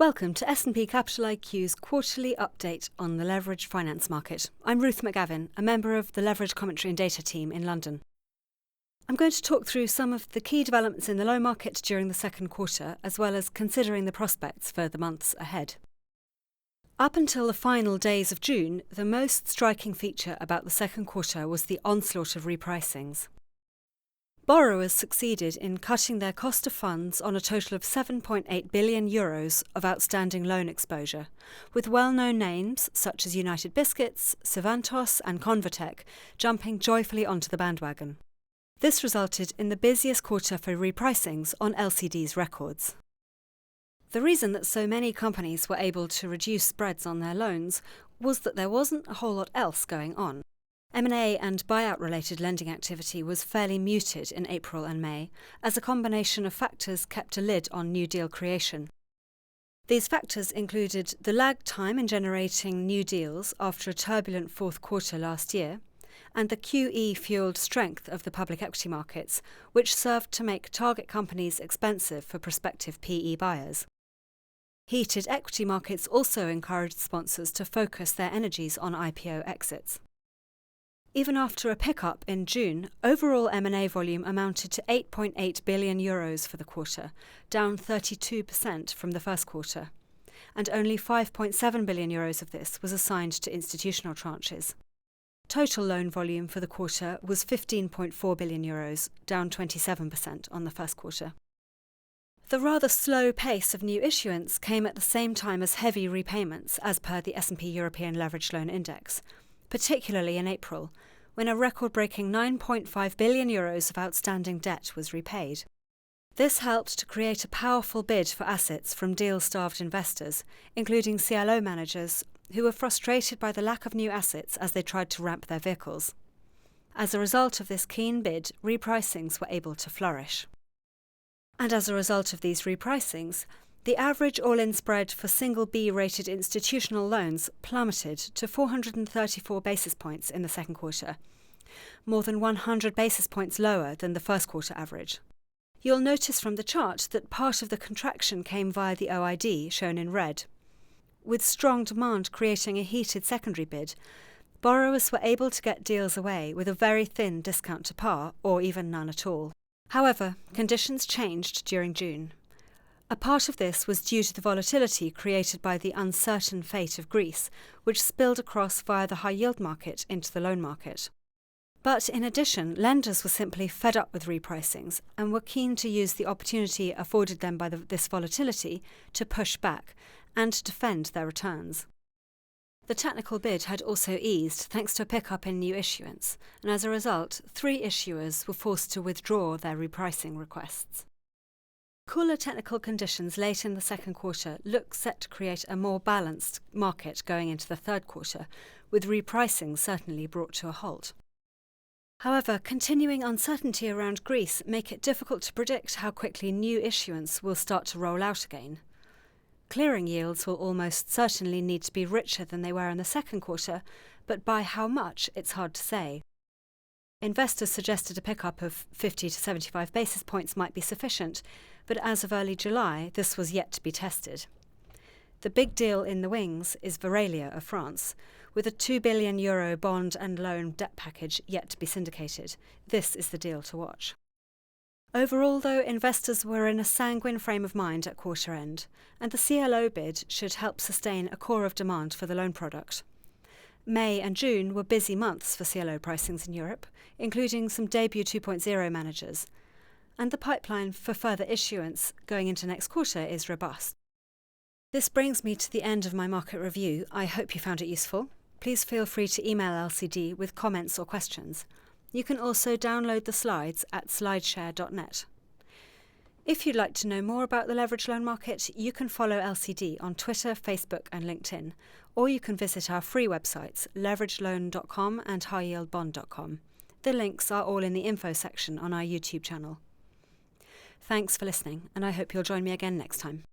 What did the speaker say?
Welcome to S&P Capital IQ's quarterly update on the leveraged finance market. I'm Ruth McGavin, a member of the Leverage Commentary and Data team in London. I'm going to talk through some of the key developments in the loan market during the second quarter, as well as considering the prospects for the months ahead. Up until the final days of June, the most striking feature about the second quarter was the onslaught of repricings. Borrowers succeeded in cutting their cost of funds on a total of €7.8 billion of outstanding loan exposure, with well-known names such as United Biscuits, Sivantos and Convatec jumping joyfully onto the bandwagon. This resulted in the busiest quarter for repricings on LCD's records. The reason that so many companies were able to reduce spreads on their loans was that there wasn't a whole lot else going on. M&A and buyout-related lending activity was fairly muted in April and May, as a combination of factors kept a lid on new deal creation. These factors included the lag time in generating new deals after a turbulent fourth quarter last year, and the QE-fueled strength of the public equity markets, which served to make target companies expensive for prospective PE buyers. Heated equity markets also encouraged sponsors to focus their energies on IPO exits. Even after a pickup in June, overall M&A volume amounted to €8.8 billion for the quarter, down 32% from the first quarter, and only €5.7 billion of this was assigned to institutional tranches. Total loan volume for the quarter was €15.4 billion, down 27% on the first quarter. The rather slow pace of new issuance came at the same time as heavy repayments, as per the S&P European Leveraged Loan Index, particularly in April, when a record-breaking €9.5 billion of outstanding debt was repaid. This helped to create a powerful bid for assets from deal-starved investors, including CLO managers, who were frustrated by the lack of new assets as they tried to ramp their vehicles. As a result of this keen bid, repricings were able to flourish. And as a result of these repricings, the average all-in spread for single B-rated institutional loans plummeted to 434 basis points in the second quarter, more than 100 basis points lower than the first quarter average. You'll notice from the chart that part of the contraction came via the OID, shown in red. With strong demand creating a heated secondary bid, borrowers were able to get deals away with a very thin discount to par, or even none at all. However, conditions changed during June. A part of this was due to the volatility created by the uncertain fate of Greece, which spilled across via the high-yield market into the loan market. But in addition, lenders were simply fed up with repricings and were keen to use the opportunity afforded them by this volatility to push back and defend their returns. The technical bid had also eased thanks to a pickup in new issuance, and as a result, 3 issuers were forced to withdraw their repricing requests. Cooler technical conditions late in the second quarter look set to create a more balanced market going into the third quarter, with repricing certainly brought to a halt. However, continuing uncertainty around Greece make it difficult to predict how quickly new issuance will start to roll out again. Clearing yields will almost certainly need to be richer than they were in the second quarter, but by how much it's hard to say. Investors suggested a pickup of 50 to 75 basis points might be sufficient, but as of early July, this was yet to be tested. The big deal in the wings is Verallia of France, with a €2 billion bond and loan debt package yet to be syndicated. This is the deal to watch. Overall, though, investors were in a sanguine frame of mind at quarter end, and the CLO bid should help sustain a core of demand for the loan product. May and June were busy months for CLO pricings in Europe, including some debut 2.0 managers, and the pipeline for further issuance going into next quarter is robust. This brings me to the end of my market review. I hope you found it useful. Please feel free to email LCD with comments or questions. You can also download the slides at slideshare.net. If you'd like to know more about the leveraged loan market, you can follow LCD on Twitter, Facebook and LinkedIn, or you can visit our free websites, leveragedloan.com and highyieldbond.com. The links are all in the info section on our YouTube channel. Thanks for listening, and I hope you'll join me again next time.